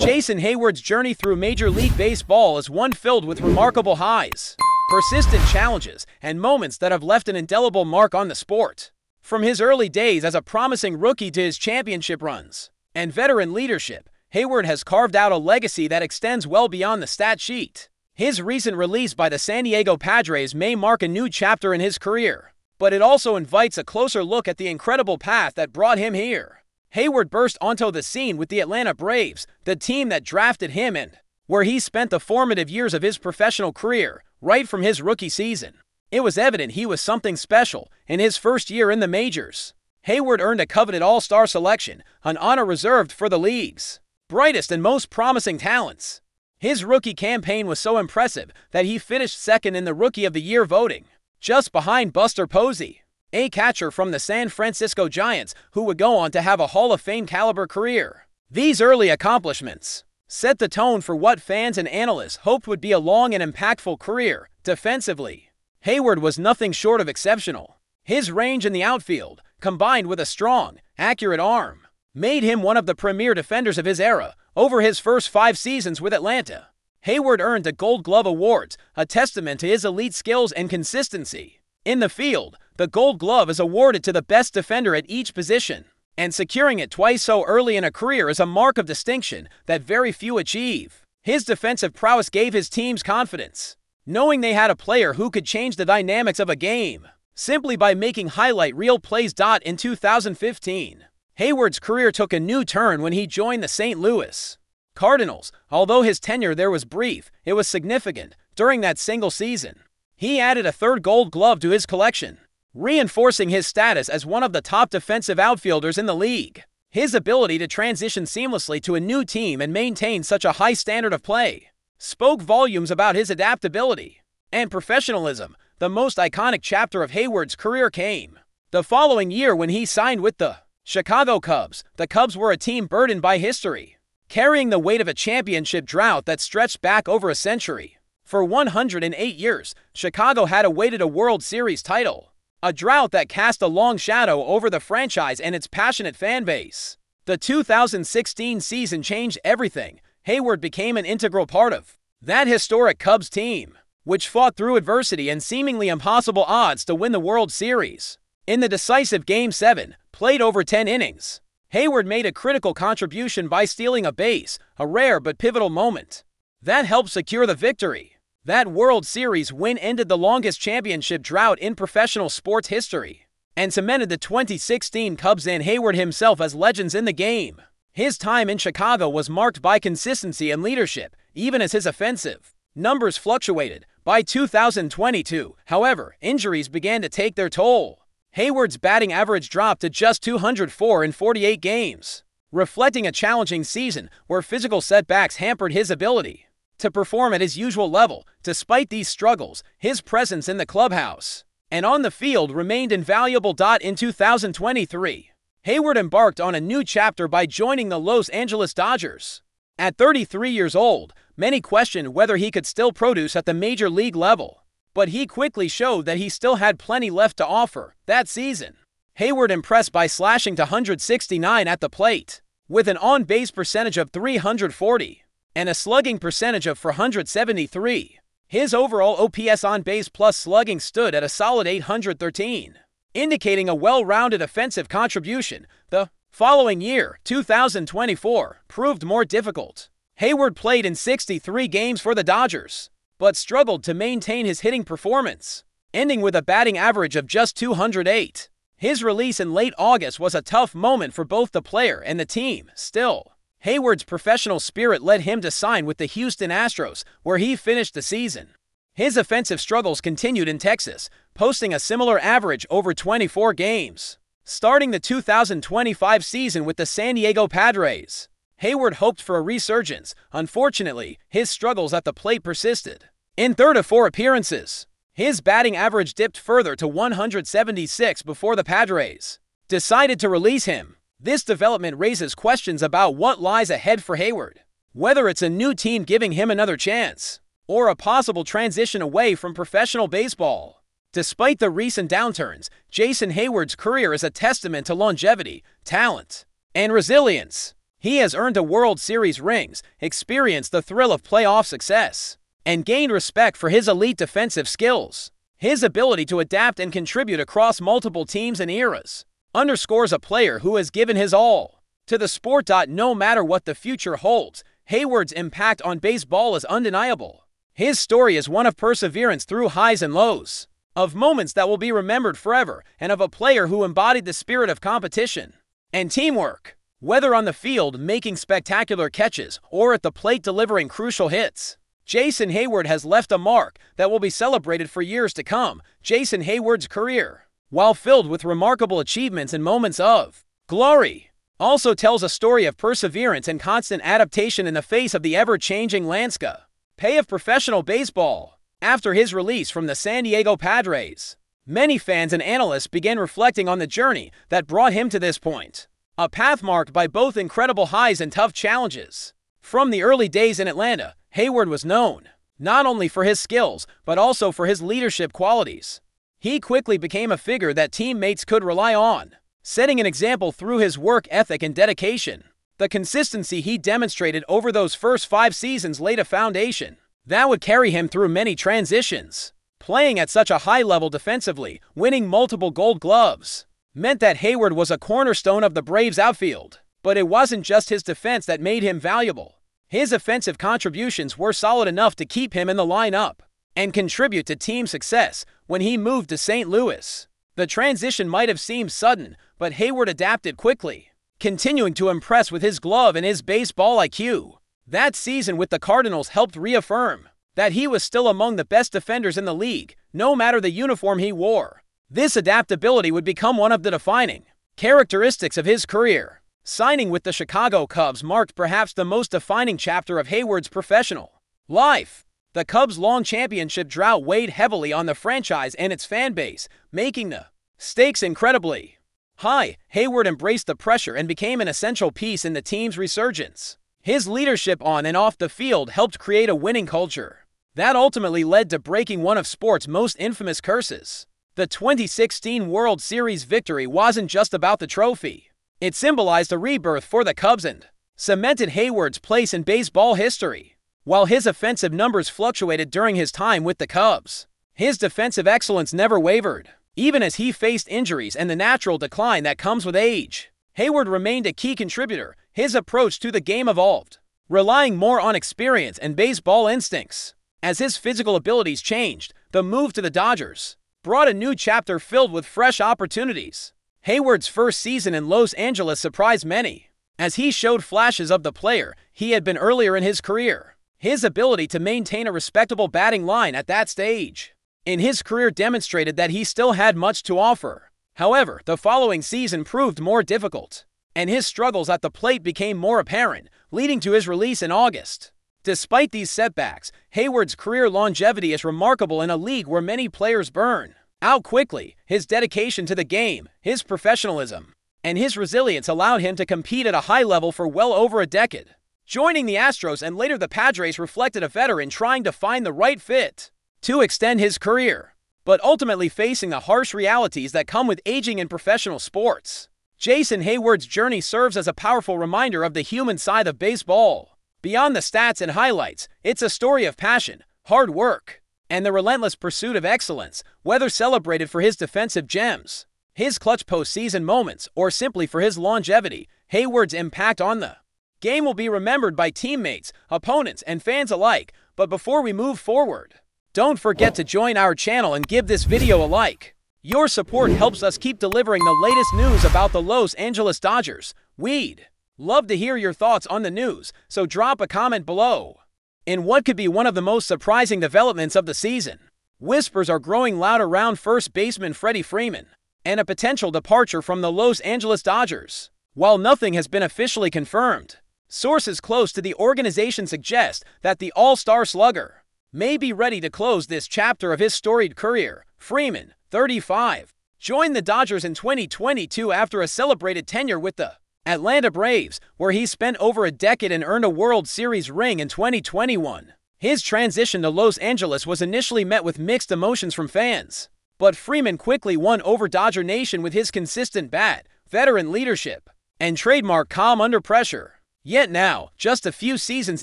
Jason Heyward's journey through Major League Baseball is one filled with remarkable highs, persistent challenges, and moments that have left an indelible mark on the sport. From his early days as a promising rookie to his championship runs and veteran leadership, Heyward has carved out a legacy that extends well beyond the stat sheet. His recent release by the San Diego Padres may mark a new chapter in his career, but it also invites a closer look at the incredible path that brought him here. Heyward burst onto the scene with the Atlanta Braves, the team that drafted him and where he spent the formative years of his professional career, right from his rookie season. It was evident he was something special in his first year in the majors. Heyward earned a coveted All-Star selection, an honor reserved for the league's brightest and most promising talents. His rookie campaign was so impressive that he finished second in the Rookie of the Year voting, just behind Buster Posey, a catcher from the San Francisco Giants who would go on to have a Hall of Fame caliber career. These early accomplishments set the tone for what fans and analysts hoped would be a long and impactful career. Defensively, Heyward was nothing short of exceptional. His range in the outfield, combined with a strong, accurate arm, made him one of the premier defenders of his era. Over his first 5 seasons with Atlanta, Heyward earned the Gold Glove awards, a testament to his elite skills and consistency. In the field, the Gold Glove is awarded to the best defender at each position, and securing it twice so early in a career is a mark of distinction that very few achieve. His defensive prowess gave his teams confidence, knowing they had a player who could change the dynamics of a game simply by making highlight reel plays. In 2015, Heyward's career took a new turn when he joined the St. Louis Cardinals. Although his tenure there was brief, it was significant. During that single season, he added a third Gold Glove to his collection, reinforcing his status as one of the top defensive outfielders in the league. His ability to transition seamlessly to a new team and maintain such a high standard of play spoke volumes about his adaptability and professionalism. The most iconic chapter of Heyward's career came the following year when he signed with the Chicago Cubs. The Cubs were a team burdened by history, carrying the weight of a championship drought that stretched back over a century. For 108 years, Chicago had awaited a World Series title, a drought that cast a long shadow over the franchise and its passionate fan base. The 2016 season changed everything. Heyward became an integral part of that historic Cubs team, which fought through adversity and seemingly impossible odds to win the World Series. In the decisive Game 7, played over 10 innings, Heyward made a critical contribution by stealing a base, a rare but pivotal moment that helped secure the victory. That World Series win ended the longest championship drought in professional sports history and cemented the 2016 Cubs and Heyward himself as legends in the game. His time in Chicago was marked by consistency and leadership, even as his offensive numbers fluctuated. By 2022, however, injuries began to take their toll. Heyward's batting average dropped to just 204 in 48 games, reflecting a challenging season where physical setbacks hampered his ability to perform at his usual level. Despite these struggles, his presence in the clubhouse and on the field remained invaluable. In 2023, Heyward embarked on a new chapter by joining the Los Angeles Dodgers. At 33 years old, many questioned whether he could still produce at the major league level, but he quickly showed that he still had plenty left to offer. That season, Heyward impressed by slashing to 169 at the plate, with an on-base percentage of .340 and a slugging percentage of .473. His overall OPS on base plus slugging stood at a solid .813, indicating a well-rounded offensive contribution. The following year, 2024, proved more difficult. Heyward played in 63 games for the Dodgers, but struggled to maintain his hitting performance, ending with a batting average of just .208. His release in late August was a tough moment for both the player and the team. Still, Heyward's professional spirit led him to sign with the Houston Astros, where he finished the season. His offensive struggles continued in Texas, posting a similar average over 24 games. Starting the 2025 season with the San Diego Padres, Heyward hoped for a resurgence. Unfortunately, his struggles at the plate persisted. In 3 of 4 appearances, his batting average dipped further to 176 before the Padres decided to release him. This development raises questions about what lies ahead for Heyward, whether it's a new team giving him another chance, or a possible transition away from professional baseball. Despite the recent downturns, Jason Heyward's career is a testament to longevity, talent, and resilience. He has earned a World Series rings, experienced the thrill of playoff success, and gained respect for his elite defensive skills. His ability to adapt and contribute across multiple teams and eras underscores a player who has given his all to the sport. No matter what the future holds, Hayward's impact on baseball is undeniable. His story is one of perseverance through highs and lows, of moments that will be remembered forever, and of a player who embodied the spirit of competition and teamwork. Whether on the field making spectacular catches or at the plate delivering crucial hits, Jason Heyward has left a mark that will be celebrated for years to come. Jason Heyward's career, while filled with remarkable achievements and moments of glory, also tells a story of perseverance and constant adaptation in the face of the ever-changing landscape of professional baseball. After his release from the San Diego Padres, many fans and analysts began reflecting on the journey that brought him to this point. A path marked by both incredible highs and tough challenges. From the early days in Atlanta, Heyward was known not only for his skills, but also for his leadership qualities. He quickly became a figure that teammates could rely on, setting an example through his work ethic and dedication. The consistency he demonstrated over those first 5 seasons laid a foundation that would carry him through many transitions. Playing at such a high level defensively, winning multiple Gold Gloves, meant that Heyward was a cornerstone of the Braves' outfield. But it wasn't just his defense that made him valuable. His offensive contributions were solid enough to keep him in the lineup and contribute to team success. When he moved to St. Louis, the transition might have seemed sudden, but Heyward adapted quickly, continuing to impress with his glove and his baseball IQ. That season with the Cardinals helped reaffirm that he was still among the best defenders in the league, no matter the uniform he wore. This adaptability would become one of the defining characteristics of his career. Signing with the Chicago Cubs marked perhaps the most defining chapter of Heyward's professional life. The Cubs' long championship drought weighed heavily on the franchise and its fan base, making the stakes incredibly high. Heyward embraced the pressure and became an essential piece in the team's resurgence. His leadership on and off the field helped create a winning culture that ultimately led to breaking one of sports' most infamous curses. The 2016 World Series victory wasn't just about the trophy. It symbolized a rebirth for the Cubs and cemented Heyward's place in baseball history. While his offensive numbers fluctuated during his time with the Cubs, his defensive excellence never wavered. Even as he faced injuries and the natural decline that comes with age, Heyward remained a key contributor. His approach to the game evolved, relying more on experience and baseball instincts. As his physical abilities changed, the move to the Dodgers brought a new chapter filled with fresh opportunities. Heyward's first season in Los Angeles surprised many, as he showed flashes of the player he had been earlier in his career. His ability to maintain a respectable batting line at that stage in his career demonstrated that he still had much to offer. However, the following season proved more difficult, and his struggles at the plate became more apparent, leading to his release in August. Despite these setbacks, Heyward's career longevity is remarkable in a league where many players burn out quickly. His dedication to the game, his professionalism, and his resilience allowed him to compete at a high level for well over a decade. Joining the Astros and later the Padres reflected a veteran trying to find the right fit to extend his career, but ultimately facing the harsh realities that come with aging in professional sports. Jason Heyward's journey serves as a powerful reminder of the human side of baseball. Beyond the stats and highlights, it's a story of passion, hard work, and the relentless pursuit of excellence. Whether celebrated for his defensive gems, his clutch postseason moments, or simply for his longevity, Heyward's impact on the game will be remembered by teammates, opponents, and fans alike. But before we move forward, don't forget to join our channel and give this video a like. Your support helps us keep delivering the latest news about the Los Angeles Dodgers. We'd love to hear your thoughts on the news, so drop a comment below. In what could be one of the most surprising developments of the season, whispers are growing loud around first baseman Freddie Freeman and a potential departure from the Los Angeles Dodgers. While nothing has been officially confirmed, sources close to the organization suggest that the all-star slugger may be ready to close this chapter of his storied career. Freeman, 35, joined the Dodgers in 2022 after a celebrated tenure with the Atlanta Braves, where he spent over a decade and earned a World Series ring in 2021. His transition to Los Angeles was initially met with mixed emotions from fans, but Freeman quickly won over Dodger Nation with his consistent bat, veteran leadership, and trademark calm under pressure. Yet now, just a few seasons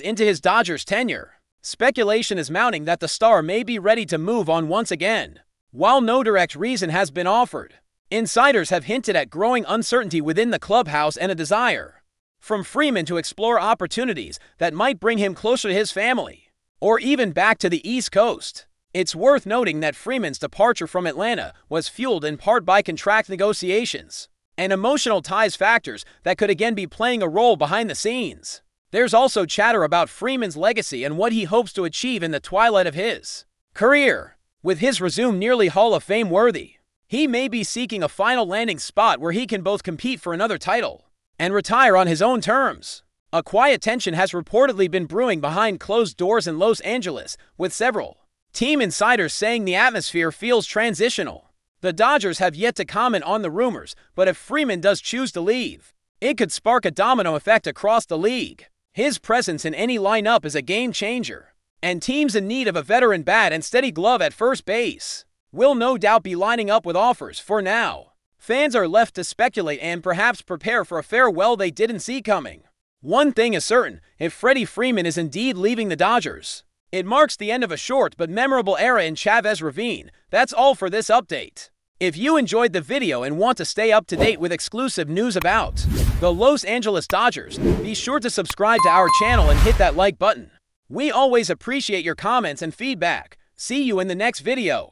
into his Dodgers tenure, speculation is mounting that the star may be ready to move on once again. While no direct reason has been offered, insiders have hinted at growing uncertainty within the clubhouse and a desire from Freeman to explore opportunities that might bring him closer to his family, or even back to the East Coast. It's worth noting that Freeman's departure from Atlanta was fueled in part by contract negotiations and emotional ties factors that could again be playing a role behind the scenes. There's also chatter about Freeman's legacy and what he hopes to achieve in the twilight of his career. With his resume nearly Hall of Fame worthy, he may be seeking a final landing spot where he can both compete for another title and retire on his own terms. A quiet tension has reportedly been brewing behind closed doors in Los Angeles, with several team insiders saying the atmosphere feels transitional. The Dodgers have yet to comment on the rumors, but if Freeman does choose to leave, it could spark a domino effect across the league. His presence in any lineup is a game changer, and teams in need of a veteran bat and steady glove at first base will no doubt be lining up with offers. For now, fans are left to speculate and perhaps prepare for a farewell they didn't see coming. One thing is certain: if Freddie Freeman is indeed leaving the Dodgers, it marks the end of a short but memorable era in Chavez Ravine. That's all for this update. If you enjoyed the video and want to stay up to date with exclusive news about the Los Angeles Dodgers, be sure to subscribe to our channel and hit that like button. We always appreciate your comments and feedback. See you in the next video.